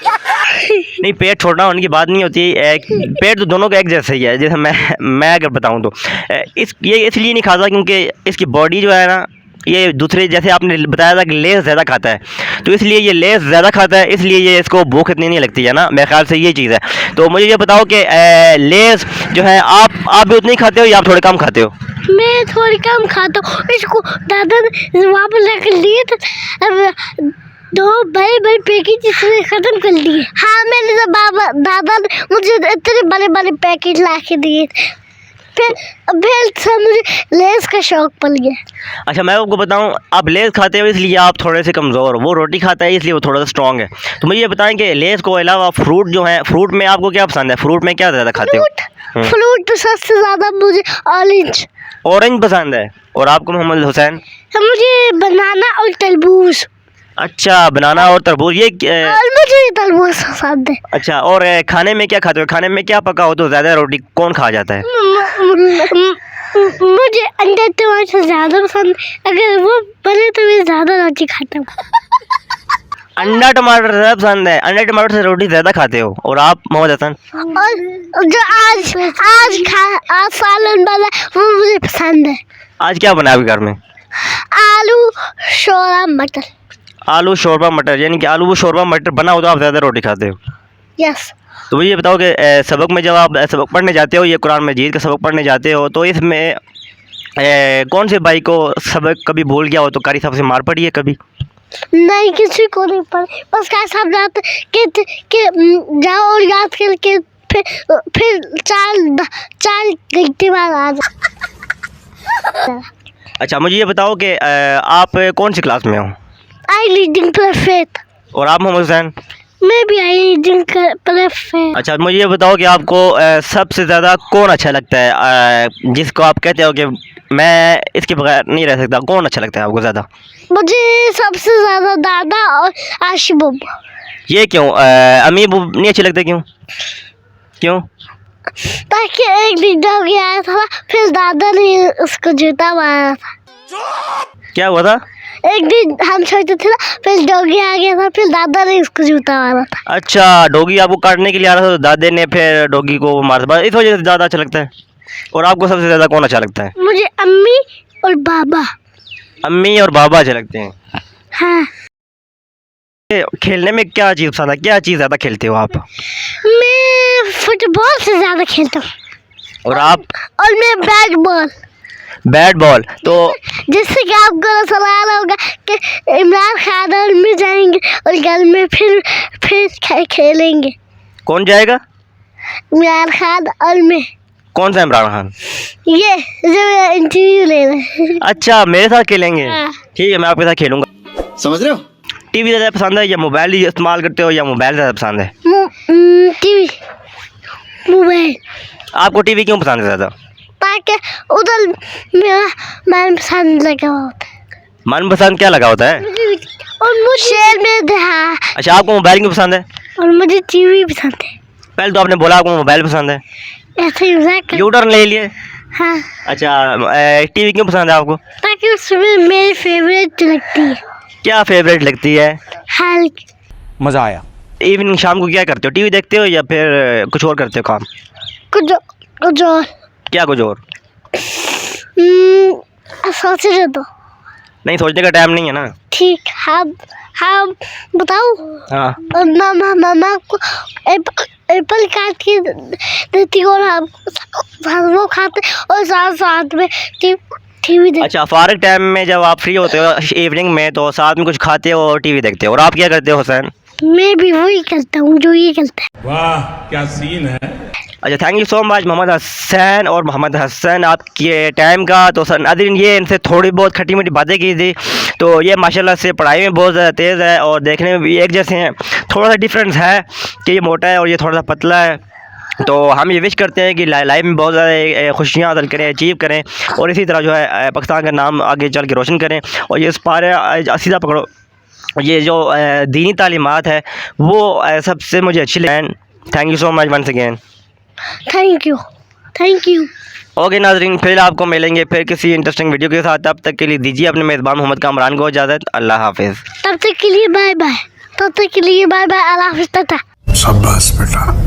नहीं, पेट छोड़ना होने की बात नहीं होती, पेट तो दोनों का एक जैसा ही है। जैसे मैं अगर बताऊं तो ये इसलिए नहीं खाता क्योंकि इसकी बॉडी जो है ना, ये दूसरे जैसे आपने बताया था कि लेस ज़्यादा खाता है, तो इसलिए ये लेस ज़्यादा खाता है, इसलिए ये इसको भूख इतनी नहीं लगती है ना, मेरे ख्याल से ये चीज़ है। तो मुझे ये बताओ कि लेस जो है आप भी उतनी खाते हो या आप थोड़े कम खाते हो? मैं थोड़ी कम खाता हूँ। इसको दादा ने वहाँ पर रख लिए थे, अब 2 बड़े बड़े पैकेट इसने ख़त्म कर लिए। हाँ, मैंने तो दादा ने मुझे इतने बड़े बड़े पैकेट ला के दिए थे, फिर से मुझे लेस का शौक पड़ गया। अच्छा, मैं आपको बताऊं, आप लेस खाते हो इसलिए आप थोड़े से कमज़ोर हो, वो रोटी खाता है इसलिए वो थोड़ा सा स्ट्रॉन्ग है। तो मुझे ये बताएं कि लेस को अलावा फ्रूट जो है, फ्रूट में आपको क्या पसंद है? फ्रूट में क्या ज़्यादा खाते हो? फ्रूट तो सबसे ज़्यादा मुझे ऑरेंज पसंद है। और आपको मोहम्मद हुसैन? मुझे बनाना और तरबूज। अच्छा, बनाना और तरबूज, ये और मुझे तरबूज पसंद है। अच्छा, और खाने में क्या खाते हो? खाने में क्या पका हो तो ज़्यादा रोटी कौन खा जाता है? मुझे अंडा टमाटर ज़्यादा पसंद है, अगर वो बने तो मैं ज़्यादा रोटी खाता हूँ। अंडा टमाटर ज़्यादा पसंद है, अंडा टमाटर से रोटी ज़्यादा खाते हो। और आप मोहम्मद हसन? और जो आज सालन बना वो मुझे पसंद है। आज क्या बना आपके घर में? आलू शोरबा मटर। आलू शोरबा मटर, यानी कि आलू शोरबा मटर बना हो तो आप ज़्यादा रोटी खाते हो। यस। तो मुझे ये बताओ कि सबक में जब आप सबक पढ़ने जाते हो, ये कुरान मजीद का सबक पढ़ने जाते हो, तो इसमें कौन से भाई को सबक कभी भूल गया हो तो कारी साहब से मार पड़ी है कभी? नहीं, किसी को नहीं पड़ी, बस कारी साहब जाते कि जाओ और याद करके फिर चार घंटे बाद आ जाओ। अच्छा, मुझे ये बताओ कि आप कौन सी क्लास में हो? I reading perfect. और आप मोहम्मद हुसैन? मैं भी आई रीडिंग परफेक्ट। अच्छा, मुझे ये बताओ कि आपको सबसे ज़्यादा कौन अच्छा लगता है, जिसको आप कहते हो कि मैं इसके बगैर नहीं रह सकता? कौन अच्छा लगता है आपको ज़्यादा? मुझे सबसे ज़्यादा दादा और आशी बब्बा। ये क्यों? अम्मी नहीं अच्छे लगते, क्यों? ताकि एक दिन डॉगी आया था, फिर दादा ने उसको जूता मारा था। क्या हुआ था? एक दिन हम छोटे थे ना, फिर डॉगी आ गया था, फिर दादा ने उसको जूता मारा था। अच्छा, डॉगी आपको काटने के लिए आ रहा था तो दादे ने फिर डॉगी को मार दिया, इस वजह से ज़्यादा अच्छा लगता है। और आपको सबसे ज़्यादा कौन अच्छा लगता है? मुझे अम्मी और बाबा। अम्मी और बाबा अच्छे लगते हैं। हाँ। खेलने में क्या चीज़ पसंद है? क्या चीज़ ज़्यादा खेलते हो आप? मैं फुटबॉल से ज़्यादा खेलता हूँ। और आप? और मैं बैट बॉल। Bat ball. तो जिससे कि आपको सवाल होगा कि इमरान खान और मैं जाएंगे और घर में फिर खेलेंगे। कौन जाएगा? इमरान खान और मैं। कौन सा इमरान खान? ये जो इंटरव्यू ले रहे हैं। अच्छा, मेरे साथ खेलेंगे? हाँ। ठीक है, मैं आपके साथ खेलूँगा। समझ रहे हो? टीवी ज़्यादा पसंद है या मोबाइल ही इस्तेमाल करते हो, या मोबाइल ज़्यादा पसंद है? TV, mobile. आपको टीवी क्यों पसंद है ज़्यादा? ताकि उधर मेरा मनपसंद लगा होता है। मनपसंद क्या लगा होता है? और मुझे शेर में दहा। अच्छा, आपको मोबाइल क्यों पसंद है? और मुझे टीवी पसंद है। पहले तो आपने बोला आपको मोबाइल पसंद है, ऐसे ही मजाक यू टर्न ले लिए। हाँ। अच्छा, टीवी क्यों पसंद है आपको? ताकि उसमें मेरी फेवरेट लगती है। क्या फेवरेट लगती है? हल्क। मज़ा आया। इवनिंग शाम को क्या करते हो? टीवी देखते हो या फिर कुछ और करते हो काम? कुछ और। क्या कुछ और? सोच रहे तो नहीं, सोचने का टाइम नहीं है ना। ठीक। हाँ बताओ। हाँ। मामा को एप्पल काट के देती और हम वो खाते और साथ में टीवी देखते। अच्छा, फारग टाइम में जब आप फ्री होते हो इवनिंग में तो साथ में कुछ खाते हो और टीवी देखते हो। और आप क्या करते हो हुसैन? मैं भी वही करता हूँ जो ये करता है। वाह क्या सीन है। अच्छा, thank you so much Mohammad Hasan. और मोहम्मद हसन आपके टाइम का तो सर नाज़रीन, ये इनसे थोड़ी बहुत खट्टी मीठी बातें की थी। तो ये माशाल्लाह से पढ़ाई में बहुत ज़्यादा तेज़ है और देखने में भी एक जैसे हैं। थोड़ा सा डिफरेंस है कि ये मोटा है और ये थोड़ा सा पतला है। तो हम ये विश करते हैं कि लाइफ में बहुत ज़्यादा खुशियाँ हासिल करें, अचीव करें और इसी तरह जो है पाकिस्तान का नाम आगे चल के रोशन करें। और ये पारा सीधा पकड़ो, ये जो दीनी तालीमात है वो सबसे मुझे अच्छी लगी। Thank you so much once again. Thank you. Okay नाजरीन, फिर आपको मिलेंगे फिर किसी इंटरेस्टिंग वीडियो के साथ। तब तक के लिए दीजिए अपने मेज़बान मोहम्मद कामरान को इजाज़त। अल्लाह हाफिज़। तब तक के लिए बाय बाय। तब तक के लिए बाय बाय, अल्लाह हाफिज़ टाटा। शाबाश बेटा।